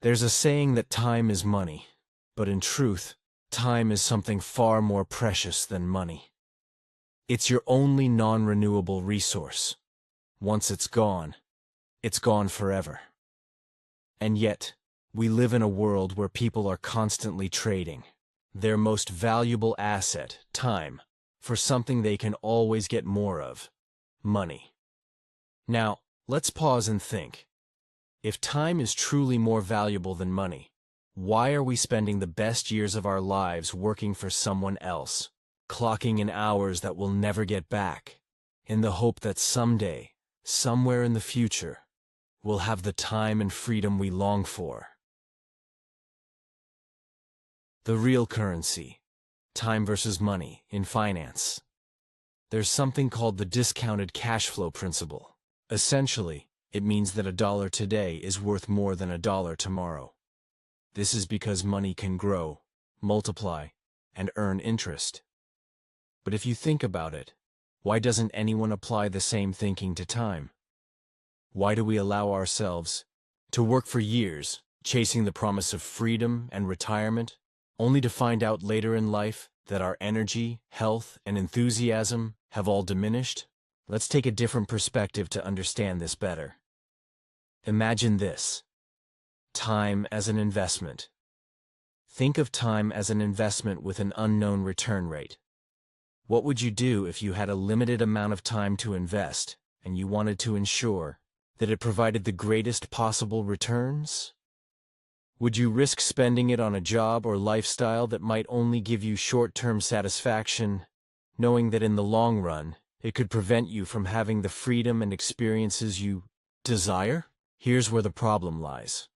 There's a saying that time is money, but in truth, time is something far more precious than money. It's your only non-renewable resource. Once it's gone forever. And yet, we live in a world where people are constantly trading their most valuable asset, time, for something they can always get more of, money. Now, let's pause and think. If time is truly more valuable than money, why are we spending the best years of our lives working for someone else, clocking in hours that we'll never get back, in the hope that someday, somewhere in the future, we'll have the time and freedom we long for? The real currency, time versus money, in finance. There's something called the discounted cash flow principle. Essentially, it means that $1 today is worth more than $1 tomorrow. This is because money can grow, multiply, and earn interest. But if you think about it, why doesn't anyone apply the same thinking to time? Why do we allow ourselves to work for years, chasing the promise of freedom and retirement, only to find out later in life that our energy, health, and enthusiasm have all diminished? Let's take a different perspective to understand this better. Imagine this: time as an investment. Think of time as an investment with an unknown return rate. What would you do if you had a limited amount of time to invest, and you wanted to ensure that it provided the greatest possible returns? Would you risk spending it on a job or lifestyle that might only give you short-term satisfaction, knowing that in the long run, it could prevent you from having the freedom and experiences you desire? Here's where the problem lies.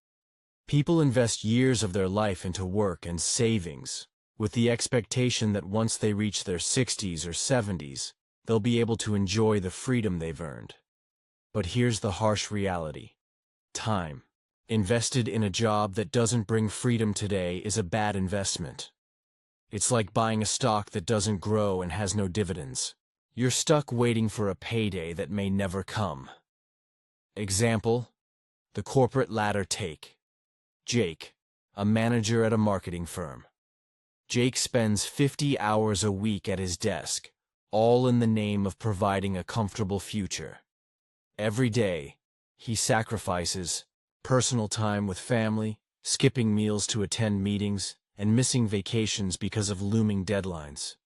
People invest years of their life into work and savings, with the expectation that once they reach their 60s or 70s, they'll be able to enjoy the freedom they've earned. But here's the harsh reality. Time invested in a job that doesn't bring freedom today is a bad investment. It's like buying a stock that doesn't grow and has no dividends. You're stuck waiting for a payday that may never come. Example: the corporate ladder take. Jake, a manager at a marketing firm. Jake spends 50 hours a week at his desk, all in the name of providing a comfortable future. Every day, he sacrifices personal time with family, skipping meals to attend meetings, and missing vacations because of looming deadlines.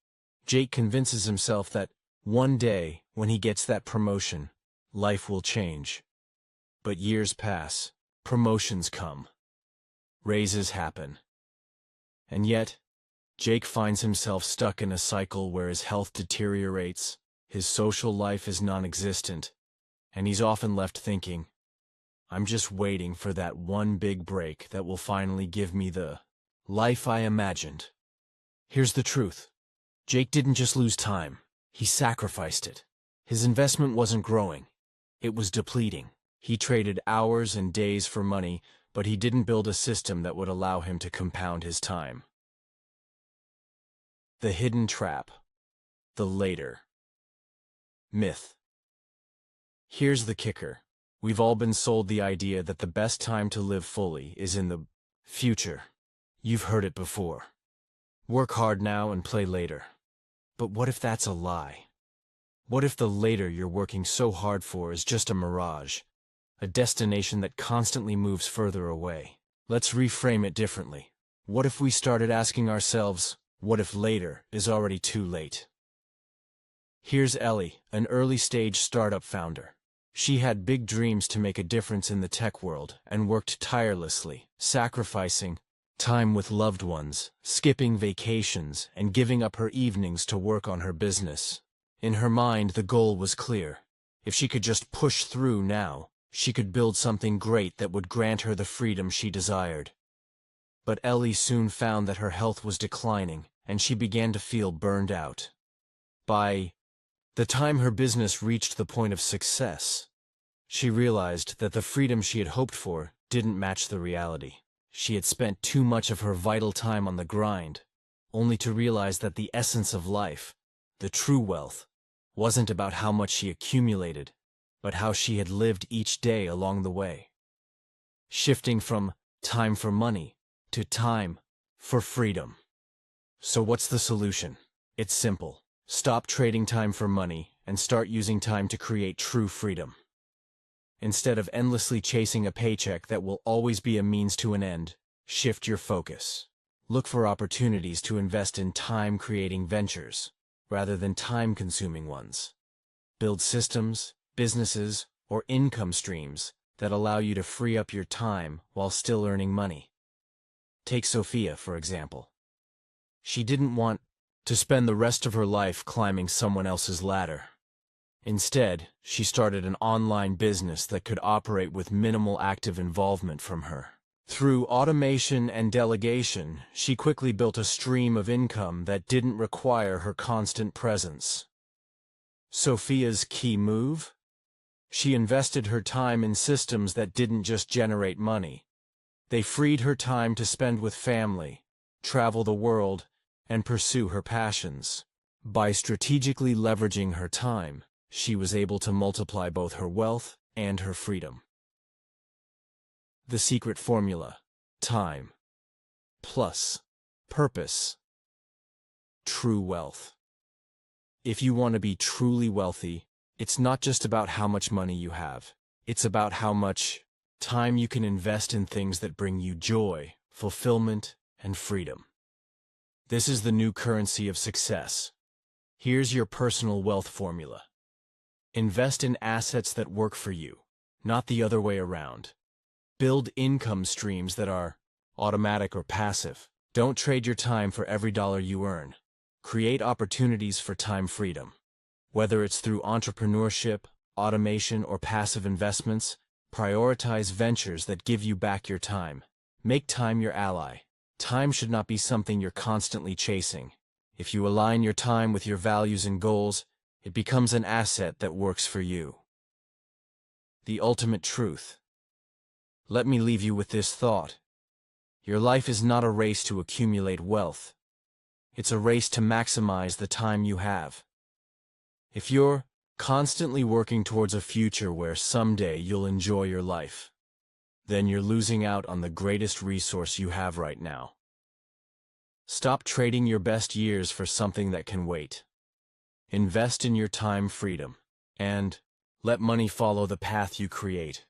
Jake convinces himself that one day, when he gets that promotion, life will change. But years pass, promotions come, raises happen. And yet, Jake finds himself stuck in a cycle where his health deteriorates, his social life is non-existent, and he's often left thinking, I'm just waiting for that one big break that will finally give me the life I imagined. Here's the truth. Jake didn't just lose time, he sacrificed it. His investment wasn't growing, it was depleting. He traded hours and days for money, but he didn't build a system that would allow him to compound his time. The hidden trap. The later myth. Here's the kicker. We've all been sold the idea that the best time to live fully is in the future. You've heard it before. Work hard now and play later. But what if that's a lie? What if the later you're working so hard for is just a mirage, a destination that constantly moves further away? Let's reframe it differently. What if we started asking ourselves, what if later is already too late? Here's Ellie, an early-stage startup founder. She had big dreams to make a difference in the tech world and worked tirelessly, sacrificing time with loved ones, skipping vacations, and giving up her evenings to work on her business. In her mind, the goal was clear. If she could just push through now, she could build something great that would grant her the freedom she desired. But Ellie soon found that her health was declining, and she began to feel burned out. By the time her business reached the point of success, she realized that the freedom she had hoped for didn't match the reality. She had spent too much of her vital time on the grind, only to realize that the essence of life, the true wealth, wasn't about how much she accumulated, but how she had lived each day along the way. Shifting from time for money to time for freedom. So what's the solution? It's simple. Stop trading time for money and start using time to create true freedom. Instead of endlessly chasing a paycheck that will always be a means to an end, shift your focus. Look for opportunities to invest in time-creating ventures, rather than time-consuming ones. Build systems, businesses, or income streams that allow you to free up your time while still earning money. Take Sophia, for example. She didn't want to spend the rest of her life climbing someone else's ladder. Instead, she started an online business that could operate with minimal active involvement from her. Through automation and delegation, she quickly built a stream of income that didn't require her constant presence. Sophia's key move? She invested her time in systems that didn't just generate money. They freed her time to spend with family, travel the world, and pursue her passions. By strategically leveraging her time, she was able to multiply both her wealth and her freedom. The secret formula: time plus purpose. True wealth. If you want to be truly wealthy, it's not just about how much money you have. It's about how much time you can invest in things that bring you joy, fulfillment, and freedom. This is the new currency of success. Here's your personal wealth formula. Invest in assets that work for you, not the other way around. Build income streams that are automatic or passive. Don't trade your time for every dollar you earn. Create opportunities for time freedom. Whether it's through entrepreneurship, automation, or passive investments, prioritize ventures that give you back your time. Make time your ally. Time should not be something you're constantly chasing. If you align your time with your values and goals, it becomes an asset that works for you. The ultimate truth. Let me leave you with this thought. Your life is not a race to accumulate wealth. It's a race to maximize the time you have. If you're constantly working towards a future where someday you'll enjoy your life, then you're losing out on the greatest resource you have right now. Stop trading your best years for something that can wait. Invest in your time freedom, and let money follow the path you create.